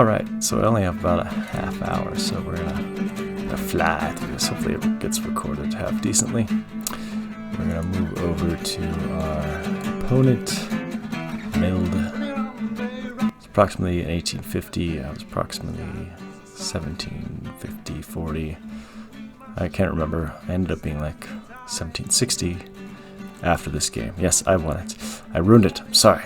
Alright, so I only have about a half hour, so we're gonna fly through this. Hopefully it gets recorded half decently. We're gonna move over to our opponent, Meld. It's approximately 1850. I was approximately 1750, 40. I can't remember. I ended up being like 1760 after this game. Yes, I won it. I ruined it. I'm sorry.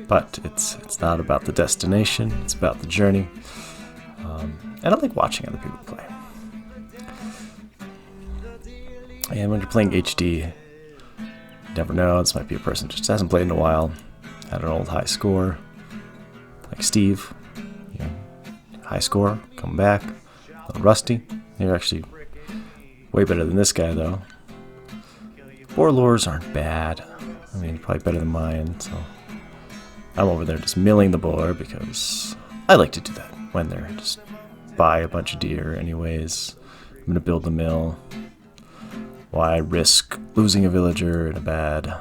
But it's not about the destination. It's about the journey. And I like watching other people play. And when you're playing HD, you never know. This might be a person who just hasn't played in a while. Had an old high score, like Steve. You know, high score, come back, a little rusty. You're actually way better than this guy, though. Boar lures aren't bad. I mean, probably better than mine. So I'm over there just milling the boar because I like to do that when they're just buy a bunch of deer. Anyways, I'm gonna build the mill. Why risk losing a villager in a bad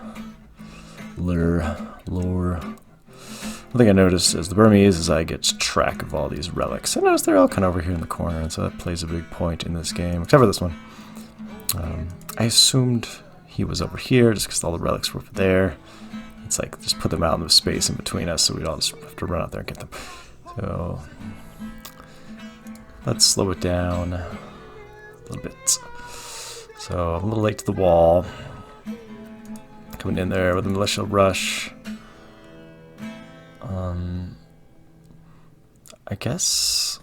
lure? One thing I noticed as the Burmese is I get track of all these relics. I notice they're all kind of over here in the corner, and so that plays a big point in this game, except for this one. I assumed he was over here just because all the relics were over there. It's like just put them out in the space in between us, so we'd all just have to run out there and get them. So let's slow it down a little bit. So I'm a little late to the wall. Coming in there with a militia rush. I guess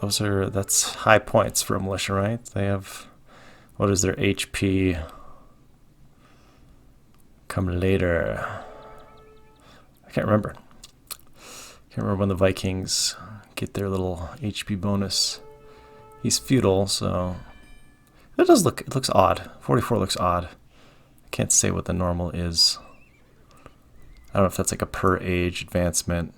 that's high points for a militia, right? They have, what is their HP? Come later. I can't remember. Can't remember when the Vikings get their little HP bonus. He's feudal, so it looks odd. 44 looks odd. I can't say what the normal is. I don't know if that's like a per age advancement.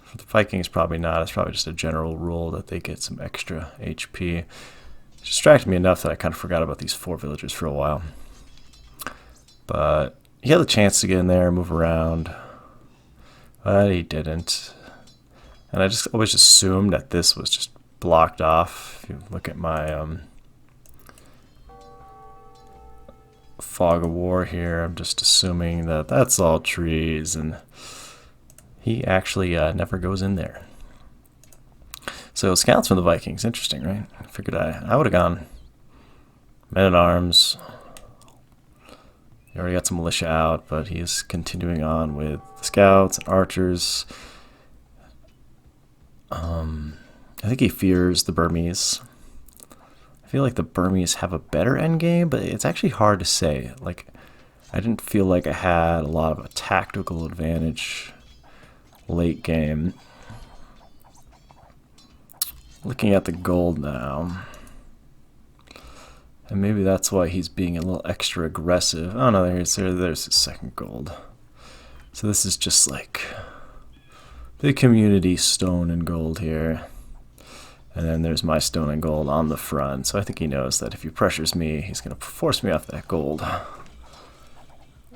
For the Vikings, probably not. It's probably just a general rule that they get some extra HP. It distracted me enough that I kind of forgot about these 4 villagers for a while. But he had the chance to get in there, move around, but he didn't. And I just always assumed that this was just blocked off. If you look at my fog of war here, I'm just assuming that that's all trees, and he actually never goes in there. So scouts from the Vikings, interesting, right? I figured I would have gone men-at-arms. He already got some militia out, but he's continuing on with the scouts and archers. I think he fears the Burmese. I feel like the Burmese have a better endgame, but it's actually hard to say. Like, I didn't feel like I had a lot of a tactical advantage late game. Looking at the gold now. And maybe that's why he's being a little extra aggressive. Oh no, there's his second gold. So this is just like the community stone and gold here. And then there's my stone and gold on the front. So I think he knows that if he pressures me, he's going to force me off that gold.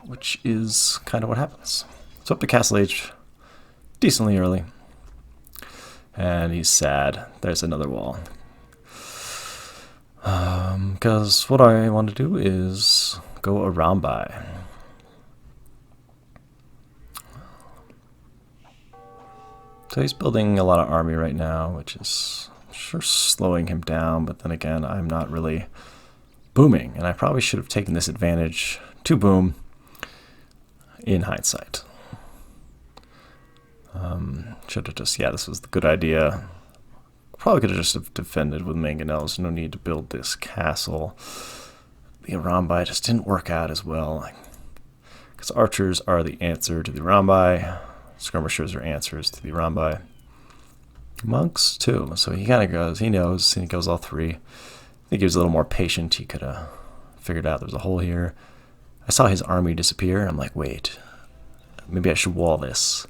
Which is kind of what happens. So up to Castle Age decently early. And he's sad. There's another wall. Because what I want to do is go around by. So he's building a lot of army right now, which is sure slowing him down, but then again, I'm not really booming, and I probably should have taken this advantage to boom in hindsight. Should have just, yeah, this was the good idea. Probably could have just defended with mangonels. No need to build this castle. The Arambai just didn't work out as well. Because archers are the answer to the Arambai. Skirmishers are answers to the Arambai. Monks, too. So he kind of goes, he knows, and he goes all 3. I think he was a little more patient. He could have figured out there was a hole here. I saw his army disappear. I'm like, wait, maybe I should wall this.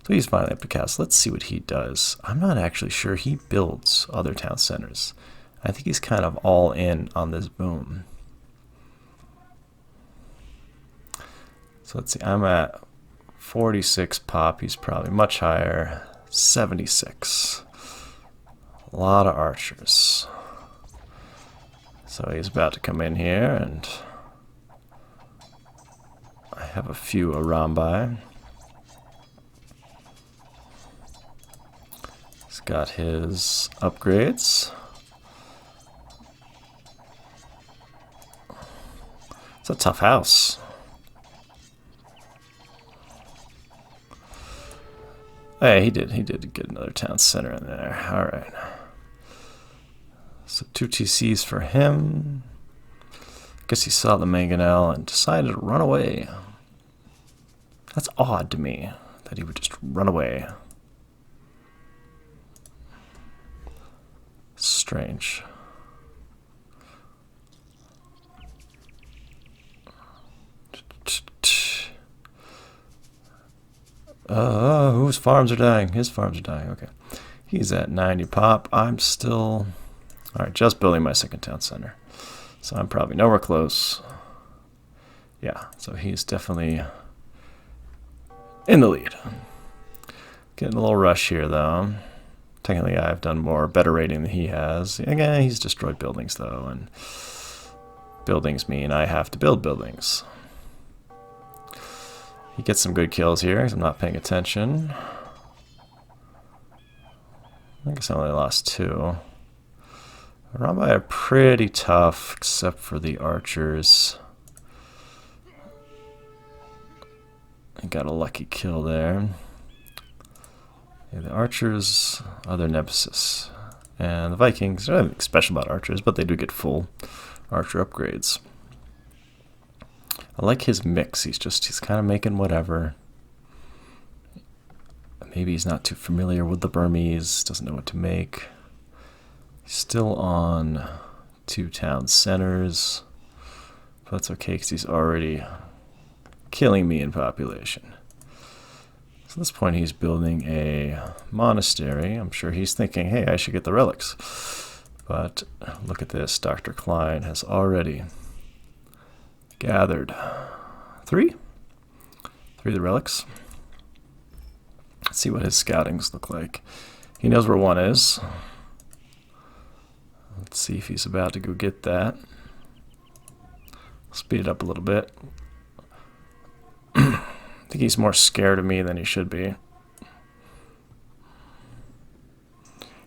So he's finally up to castle. Let's see what he does. I'm not actually sure he builds other town centers. I think he's kind of all in on this boom. So let's see. I'm at 46 pop. He's probably much higher. 76. A lot of archers. So he's about to come in here, and I have a few Arambai. He's got his upgrades. It's a tough house. Hey, he did get another town center in there. All right. So 2 TCs for him. Guess he saw the mangonel and decided to run away. That's odd to me that he would just run away. Strange. Whose farms are dying? His farms are dying. Okay. He's at 90 pop. I'm still... Alright, just building my second town center. So I'm probably nowhere close. Yeah, so he's definitely in the lead. Getting a little rush here, though. Technically, I've done better rating than he has. Again, he's destroyed buildings, though, and buildings mean I have to build buildings. He gets some good kills here because I'm not paying attention. I guess I only lost 2. Arambai are pretty tough, except for the archers. I got a lucky kill there. Yeah, the archers are their nemesis. And the Vikings, there's nothing special about archers, but they do get full archer upgrades. I like his mix. He's kind of making whatever. Maybe he's not too familiar with the Burmese, doesn't know what to make. He's still on 2 town centers. But that's okay because he's already killing me in population. So at this point he's building a monastery. I'm sure he's thinking, hey, I should get the relics. But look at this. Dr. Klein has already gathered 3 of the relics. Let's see what his scoutings look like. He knows where 1 is. Let's see if he's about to go get that. Speed it up a little bit. I think he's more scared of me than he should be.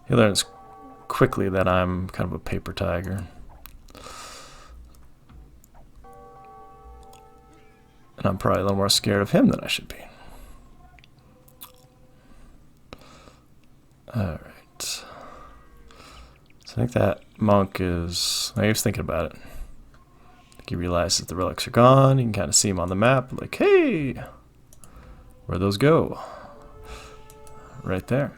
He learns quickly that I'm kind of a paper tiger. And I'm probably a little more scared of him than I should be. Alright. So I think that monk is... he was thinking about it. I think he realizes the relics are gone. You can kind of see him on the map. Like, hey! Where'd those go? Right there.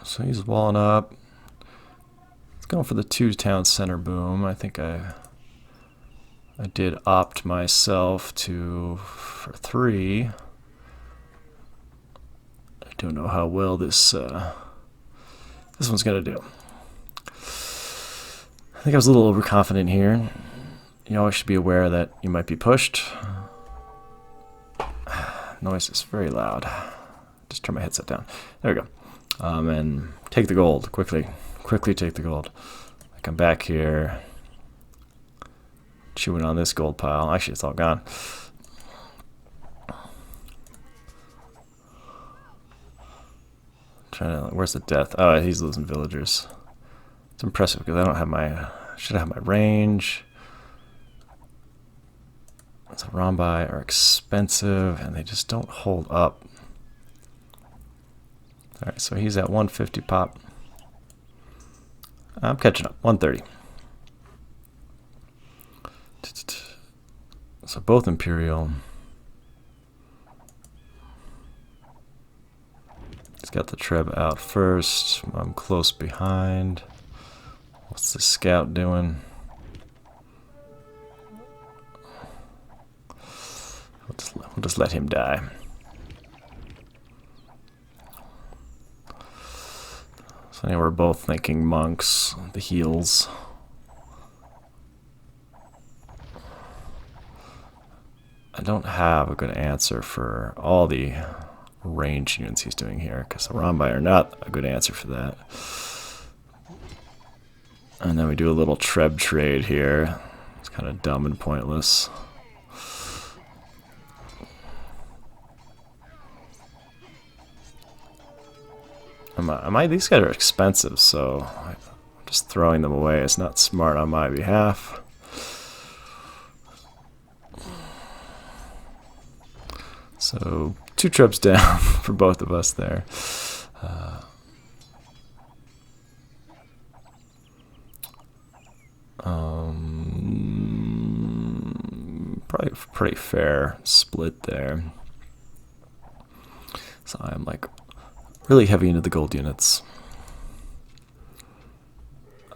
So he's walling up. Going for the 2 town center boom. I think I did opt myself for 3. I don't know how well this one's gonna do. I think I was a little overconfident here. You always should be aware that you might be pushed. Noise is very loud. Just turn my headset down. There we go. And take the gold quickly. Quickly take the gold. I come back here, chewing on this gold pile. Actually, it's all gone. Where's the death? Oh, he's losing villagers. It's impressive because I don't have my. Should have my range. So Rambai are expensive and they just don't hold up. All right, so he's at 150 pop. I'm catching up, 130. So both Imperial. He's got the Treb out first. I'm close behind. What's the scout doing? We'll just let him die. So anyway, we're both thinking monks, the heals. I don't have a good answer for all the range units he's doing here, because the Rambai are not a good answer for that. And then we do a little Treb trade here. It's kind of dumb and pointless. These guys are expensive, so just throwing them away is not smart on my behalf. So 2 trips down for both of us there. Probably a pretty fair split there. So I'm like really heavy into the gold units.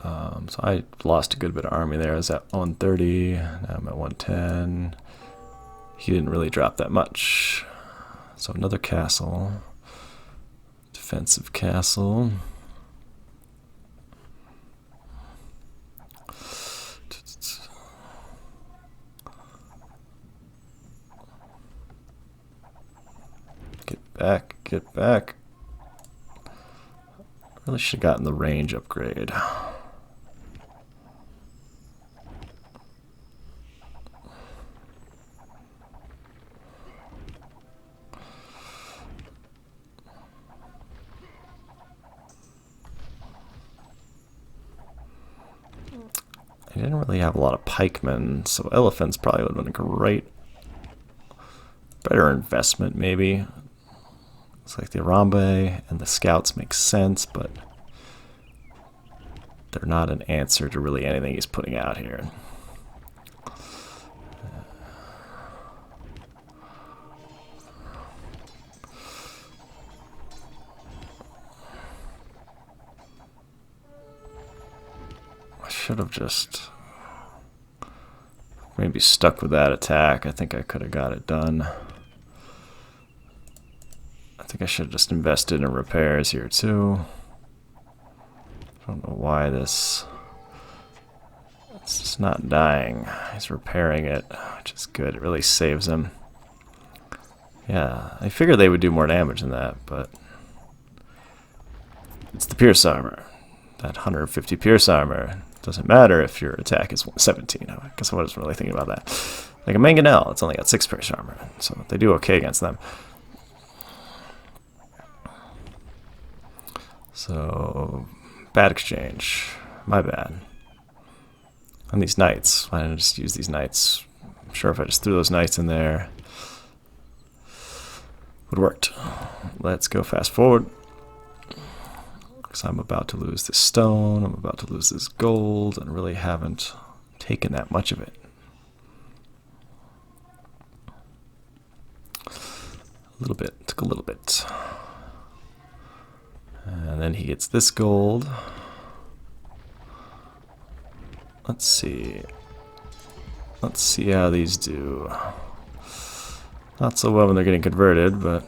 So I lost a good bit of army there. I was at 130, now I'm at 110. He didn't really drop that much. So another castle. Defensive castle. Get back, get back. Really should have gotten the range upgrade. I didn't really have a lot of pikemen, so elephants probably would have been a better investment maybe. It's like the Arambe and the scouts make sense, but they're not an answer to really anything he's putting out here. I should have just maybe stuck with that attack. I think I could have got it done. I think I should have just invested in repairs here too. I don't know why it's just not dying. He's repairing it, which is good. It really saves him. Yeah, I figured they would do more damage than that, but it's the Pierce armor. That 150 Pierce armor doesn't matter if your attack is 117. I guess I wasn't really thinking about that. Like a Mangonel, it's only got 6 Pierce armor, so they do okay against them. So, bad exchange. My bad. And these knights. Why didn't I just use these knights? I'm sure if I just threw those knights in there, it would have worked. Let's go fast forward. Because I'm about to lose this stone, I'm about to lose this gold, and really haven't taken that much of it. A little bit. Took a little bit. And then he gets this gold. Let's see. Let's see how these do. Not so well when they're getting converted, but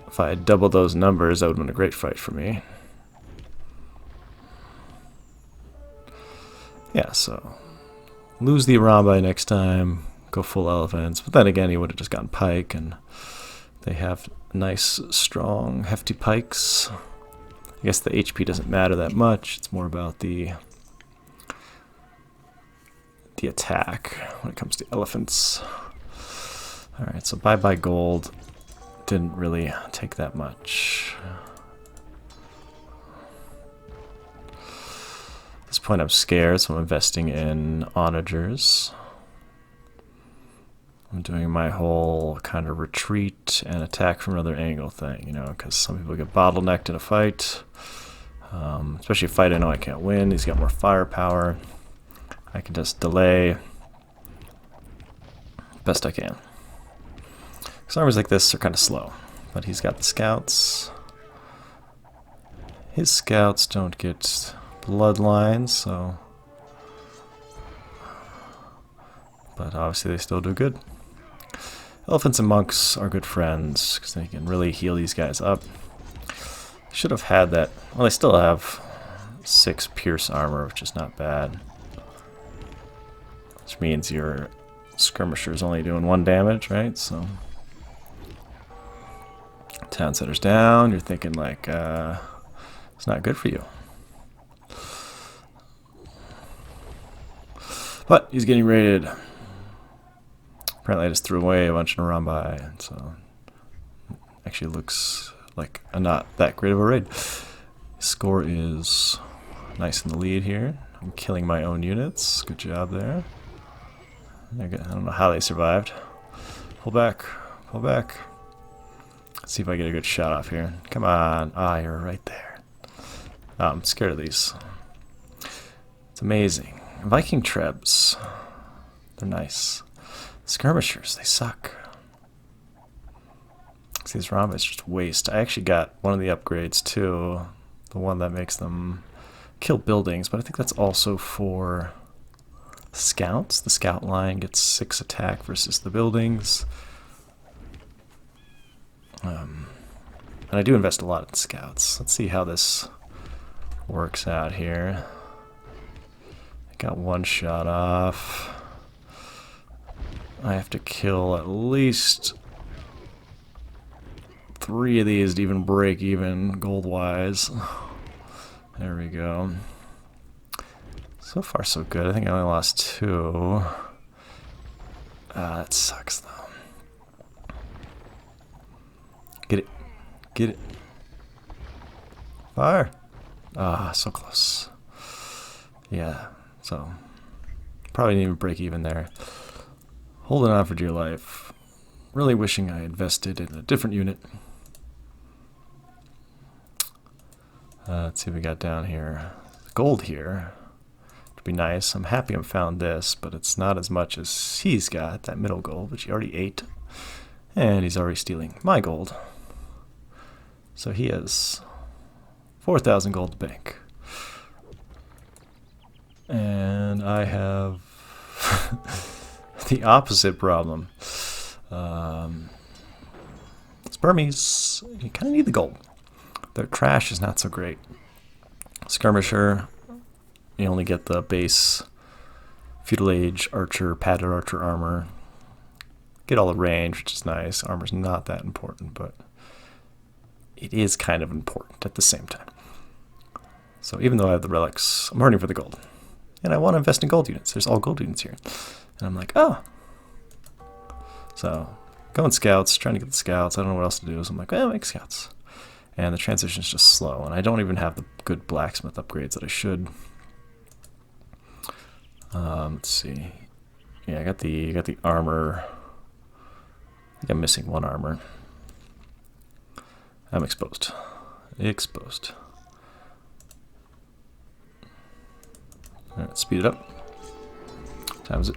if I had doubled those numbers, that would have been a great fight for me. Yeah, so lose the Arambai next time. Go full elephants, but then again he would have just gotten pike, and they have nice, strong, hefty pikes. I guess the HP doesn't matter that much. It's more about the attack when it comes to elephants. All right, so bye gold. Didn't really take that much. At this point I'm scared, so I'm investing in onagers. I'm doing my whole kind of retreat and attack from another angle thing, you know, because some people get bottlenecked in a fight. Especially a fight I know I can't win. He's got more firepower. I can just delay best I can. Because armies like this are kind of slow. But he's got the scouts. His scouts don't get bloodlines, so... But obviously they still do good. Elephants and monks are good friends, because they can really heal these guys up. Should have had that. Well, they still have 6 pierce armor, which is not bad. which means your skirmisher is only doing 1 damage, right? So town center's down. You're thinking like, it's not good for you. But he's getting raided. Apparently I just threw away a bunch of Narambai, so actually looks like a not that great of a raid. Score is nice in the lead here. I'm killing my own units. Good job there. I don't know how they survived. Pull back. Pull back. Let's see if I get a good shot off here. Come on. Ah, you're right there. Oh, I'm scared of these. It's amazing. Viking trebs. They're nice. Skirmishers, they suck. See, these Rambas just waste. I actually got one of the upgrades too. The one that makes them kill buildings, but I think that's also for scouts. The scout line gets 6 attack versus the buildings. And I do invest a lot in scouts. Let's see how this works out here. I got 1 shot off. I have to kill at least 3 of these to even break even gold-wise. There we go. So far so good. I think I only lost 2. That sucks though. Get it. Get it. Fire. Ah, so close. Yeah, so probably didn't even break even there. Holding on for dear life. Really wishing I invested in a different unit. Let's see what we got down here. Gold here. Would be nice. I'm happy I found this, but it's not as much as he's got, that middle gold, which he already ate. And he's already stealing my gold. So he has 4,000 gold to bank. And I have the opposite problem. Burmese, you kind of need the gold. Their trash is not so great. Skirmisher, you only get the base feudal age archer, padded archer armor. Get all the range, which is nice. Armor's not that important, but it is kind of important at the same time. So even though I have the relics, I'm hurting for the gold. And I want to invest in gold units. There's all gold units here. And I'm like, oh. So, going scouts, trying to get the scouts. I don't know what else to do. So I'm like, well, make scouts. And the transition is just slow. And I don't even have the good blacksmith upgrades that I should. Let's see. Yeah, I got the armor. I think I'm missing 1 armor. I'm exposed. Exposed. Alright, speed it up. What time is it?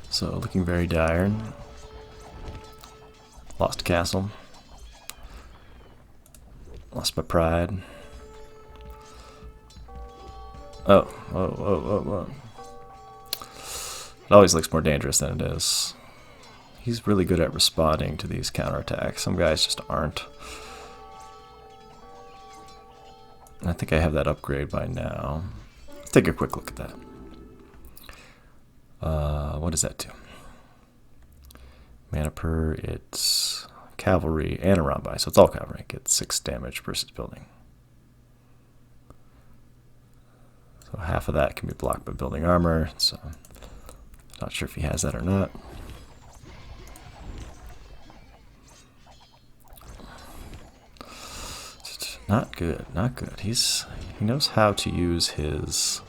So, looking very dire. Lost a castle. Lost my pride. Oh, whoa, whoa, whoa, whoa. It always looks more dangerous than it is. He's really good at responding to these counterattacks. Some guys just aren't. I think I have that upgrade by now. Let's take a quick look at that. What does that do? Mana per, it's cavalry and a Rambai, so it's all cavalry. It gets 6 damage versus building. So half of that can be blocked by building armor, so not sure if he has that or not. Not good, not good. He knows how to use his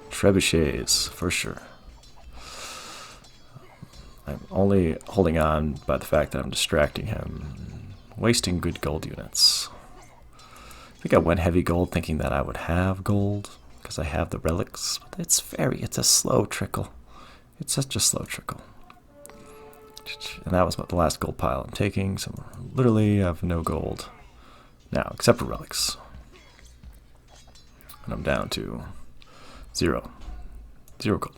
trebuchets for sure. I'm only holding on by the fact that I'm distracting him, wasting good gold units. I think I went heavy gold thinking that I would have gold because I have the relics, but it's a slow trickle. It's such a slow trickle. And that was about the last gold pile I'm taking, so literally I have no gold now, except for relics. And I'm down to 0. 0 gold.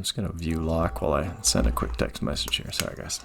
I'm just gonna view lock while I send a quick text message here. Sorry, guys.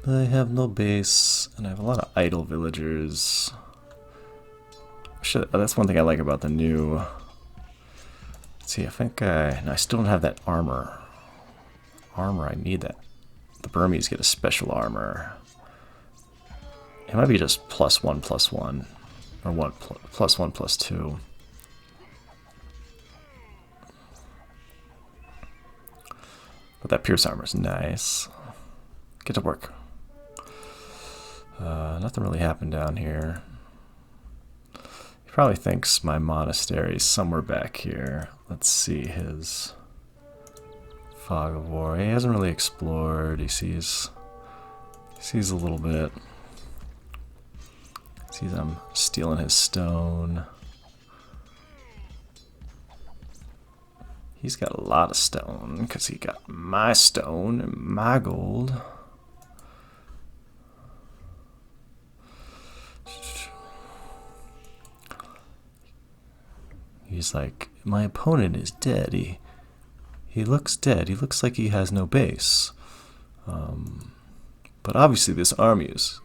I have no base, and I have a lot of idle villagers. That's one thing I like about the new... Let's see, I think I still don't have that armor. Armor, I need that. The Burmese get a special armor. It might be just +1/+1, or +1/+2. But that Pierce armor is nice. Get to work. Nothing really happened down here. He probably thinks my monastery is somewhere back here. Let's see his fog of war. He hasn't really explored. He sees a little bit. Sees I'm stealing his stone. He's got a lot of stone because he got my stone and my gold. He's like, my opponent is dead. He looks dead. He looks like he has no base. But obviously this army is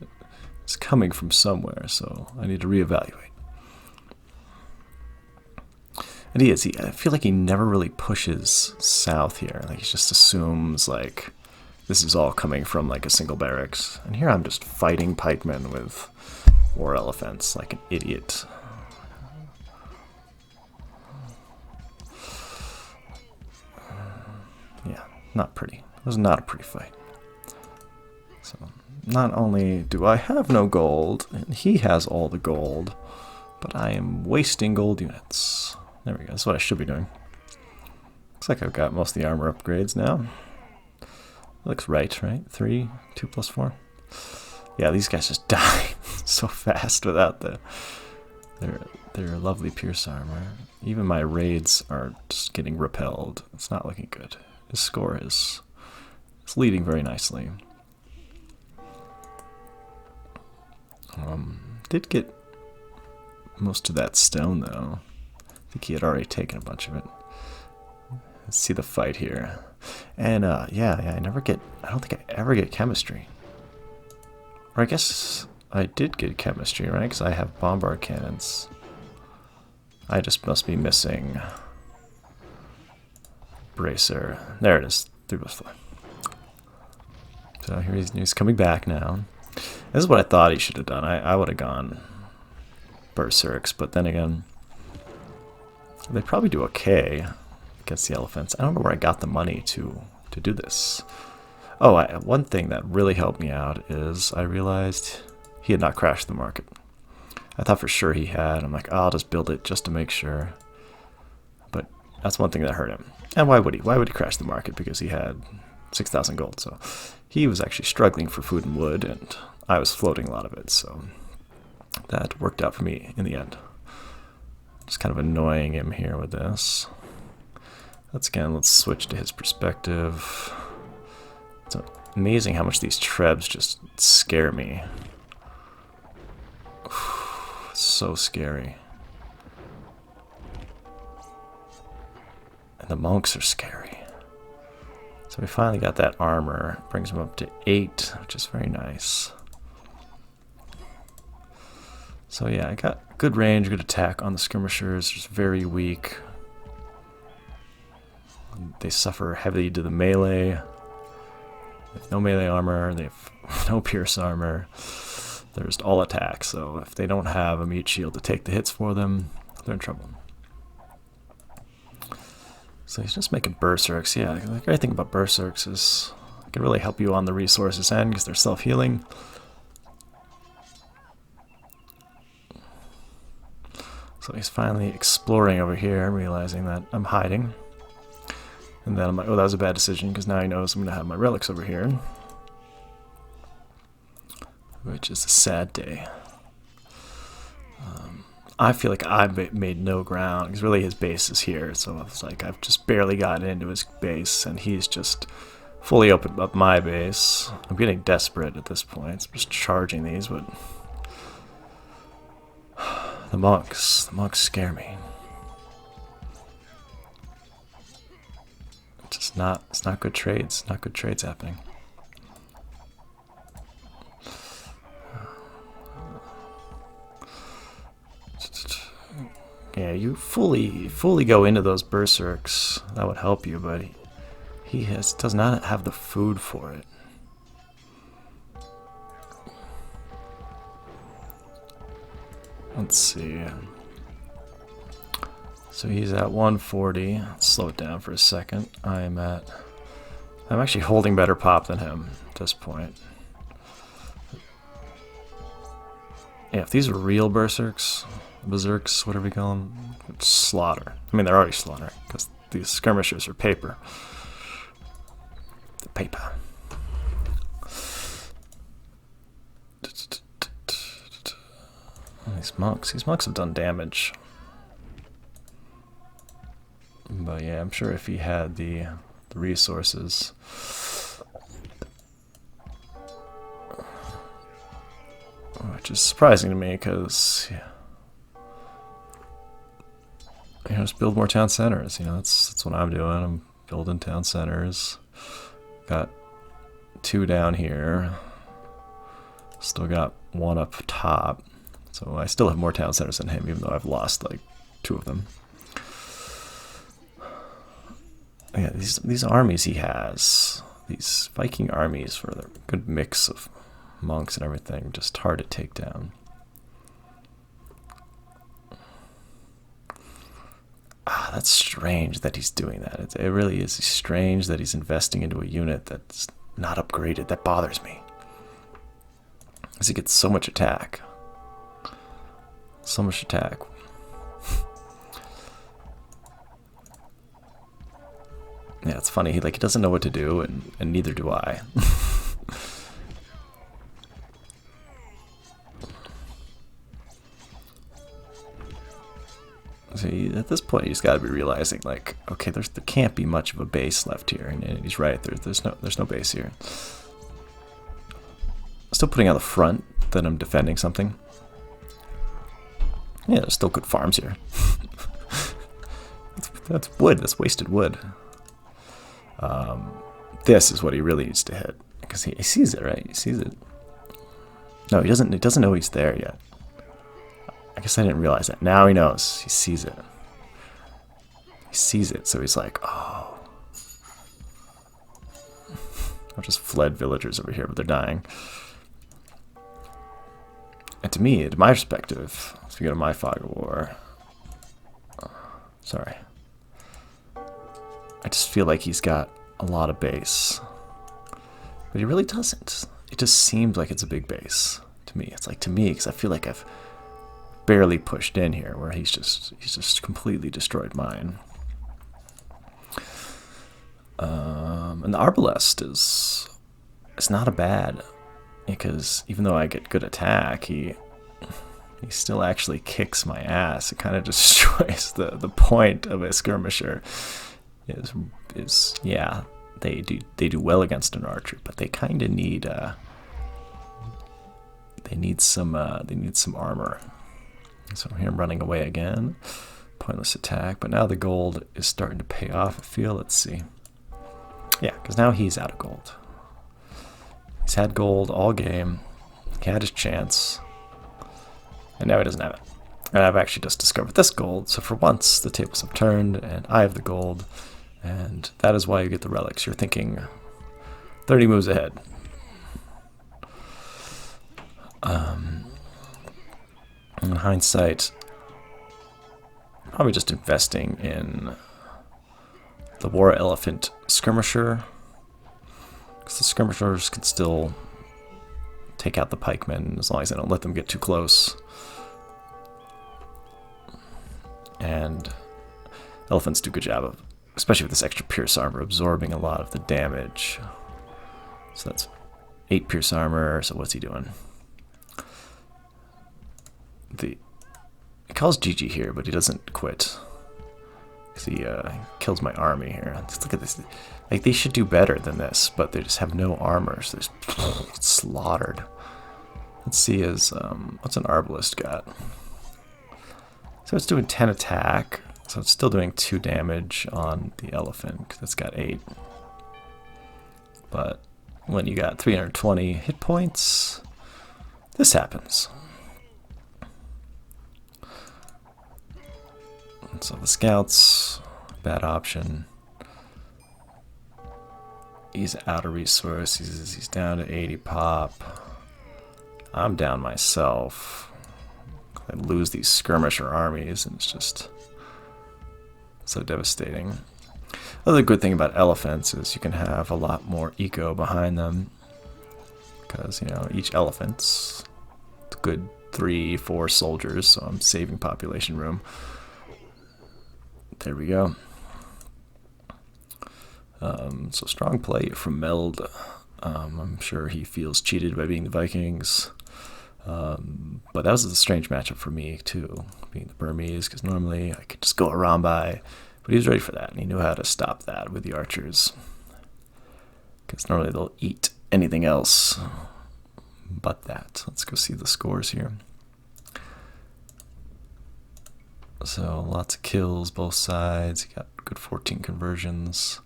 coming from somewhere, so I need to reevaluate. And he is. I feel like he never really pushes south here. Like he just assumes like this is all coming from like a single barracks. And here I'm just fighting pikemen with war elephants like an idiot. Yeah, not pretty. It was not a pretty fight. So, not only do I have no gold, and he has all the gold, but I am wasting gold units. There we go. That's what I should be doing. Looks like I've got most of the armor upgrades now. Looks right? 3, 2 + 4. Yeah, these guys just die so fast without their lovely pierce armor. Even my raids are just getting repelled. It's not looking good. His score is leading very nicely. Did get most of that stone though. I think he had already taken a bunch of it. Let's see the fight here. And yeah, I don't think I ever get chemistry. Or I guess I did get chemistry, right? Because I have bombard cannons. I just must be missing bracer. There it is. 3+4. So here he's coming back now. This is what I thought he should have done. I would have gone berserks, but then again, they probably do okay against the elephants. I don't know where I got the money to do this. Oh, one thing that really helped me out is I realized he had not crashed the market. I thought for sure he had. I'm like, oh, I'll just build it just to make sure. But that's one thing that hurt him. And why would he? Why would he crash the market? Because he had 6,000 gold. So he was actually struggling for food and wood, and I was floating a lot of it. So that worked out for me in the end. Just kind of annoying him here with this. Let's switch to his perspective. It's amazing how much these trebs just scare me. So scary. And the monks are scary. So we finally got that armor. Brings him up to 8, which is very nice. So yeah, I got good range, good attack on the skirmishers. Just very weak. They suffer heavily to the melee. They have no melee armor. They have no pierce armor. They're just all attack. So if they don't have a meat shield to take the hits for them, they're in trouble. So he's just making berserks. Yeah, the great thing about berserks is it can really help you on the resources end because they're self-healing. So So he's finally exploring over here and realizing that I'm hiding. And then I'm like, oh, that was a bad decision, because now he knows I'm going to have my relics over here. Which is a sad day. I feel like I've made no ground, because really his base is here. So it's like I've just barely gotten into his base, and he's just fully opened up my base. I'm getting desperate at this point. I'm just charging these, but the monks scare me. It's not good trades. Not good trades happening. Yeah, you fully go into those berserks. That would help you, but he does not have the food for it. Let's see. So he's at 140. Let's slow it down for a second. I'm actually holding better pop than him at this point. Yeah, if these are real berserks, whatever you call them, it's slaughter. I mean, they're already slaughter, because these skirmishers are paper. The paper. These monks have done damage. But yeah, I'm sure if he had the resources. Which is surprising to me, because just build more town centers. That's what I'm doing. I'm building town centers. Got 2 down here. Still got 1 up top. So I still have more town centers than him, even though I've lost like 2 of them. Yeah, these armies he has, these Viking armies, for a good mix of monks and everything, just hard to take down. That's strange that he's doing that. It really is strange that he's investing into a unit that's not upgraded. That bothers me, because he gets so much attack. So much attack. Yeah, it's funny. He doesn't know what to do, and neither do I. See, at this point, he's got to be realizing, like, okay, there can't be much of a base left here, and he's right. There's no base here. Still putting out the front that I'm defending something. Yeah, there's still good farms here. That's wood. That's wasted wood. This is what he really needs to hit, because he sees it, right? He sees it. No, he doesn't. He doesn't know he's there yet. I guess I didn't realize that. Now he knows. He sees it. He sees it, so he's like, oh. I've just fled villagers over here, but they're dying. And to me, to my perspective, if you go to my fog of war, sorry, I just feel like he's got a lot of base, but he really doesn't. It just seems like it's a big base to me. It's like, to me, because I feel like I've barely pushed in here, where he's just completely destroyed mine. And the arbalest it's not a bad, because even though I get good attack, he still actually kicks my ass. It kind of destroys the point of a skirmisher. Yeah, they do well against an archer, but they kind of need some armor. So here I'm running away again. Pointless attack, but now the gold is starting to pay off, I feel. Let's see. Yeah, because now he's out of gold. He's had gold all game. He had his chance. And now he doesn't have it. And I've actually just discovered this gold, so for once the tables have turned, and I have the gold. And that is why you get the relics. You're thinking 30 moves ahead. In hindsight, probably just investing in the War Elephant Skirmisher, because the skirmishers can still take out the pikemen as long as I don't let them get too close. And elephants do a good job of, especially with this extra pierce armor, absorbing a lot of the damage. So that's 8 pierce armor. So what's he doing? He calls GG here, but he doesn't quit. Because he kills my army here. Just look at this. Like, they should do better than this, but they just have no armor. So they're just slaughtered. Let's see his, what's an arbalist got? So it's doing 10 attack. So it's still doing 2 damage on the elephant, because it's got 8. But when you got 320 hit points, this happens. So the scouts, bad option. He's out of resources. He's down to 80 pop. I'm down myself. I lose these skirmisher armies, and it's just so devastating. Other good thing about elephants is you can have a lot more eco behind them, because, you know, each elephant's a good 3-4 soldiers, so I'm saving population room. There we go. So strong play from Meld. I'm sure he feels cheated by being the Vikings. But that was a strange matchup for me, too, being the Burmese, because normally I could just go around by. But he was ready for that, and he knew how to stop that with the archers. Because normally they'll eat anything else but that. Let's go see the scores here. So lots of kills, both sides. He got good 14 conversions.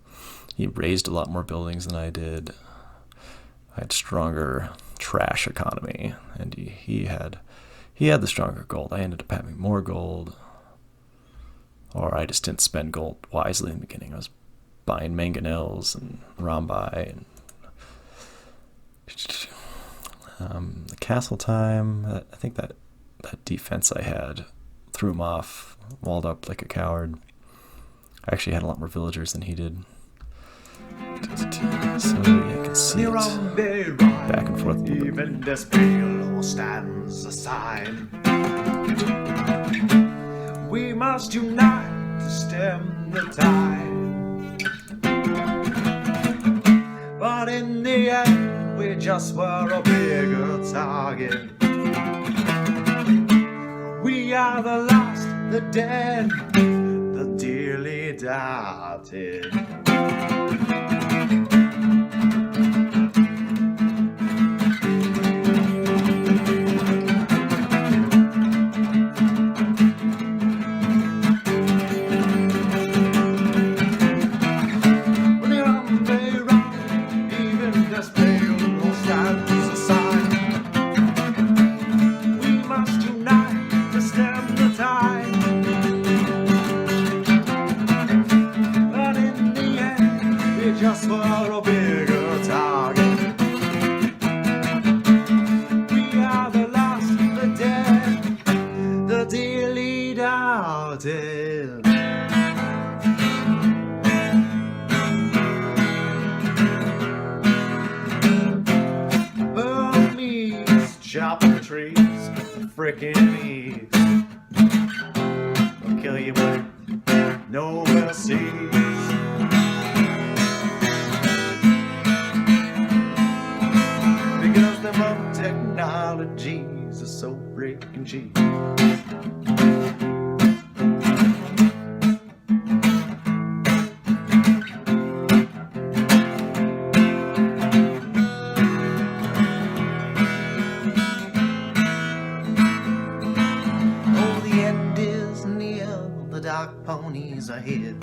He raised a lot more buildings than I did. I had stronger trash economy, and he had the stronger gold. I ended up having more gold, or I just didn't spend gold wisely in the beginning. I was buying mangonels and rambai, and the castle time. I think that defense I had threw him off, walled up like a coward. I actually had a lot more villagers than he did. So yeah, I can see it back and forth. Even despair stands aside. We must unite to stem the tide. But in the end, we just were a bigger target. We are the lost, the dead, the dearly doubted. Just for a bigger target. We are the lost, the dead, the dearly doubted. Burmese chopping trees, frickin' ease. They'll kill you with no mercy. Technologies are so freaking cheap. Oh, the end is near, the dark ponies are hid.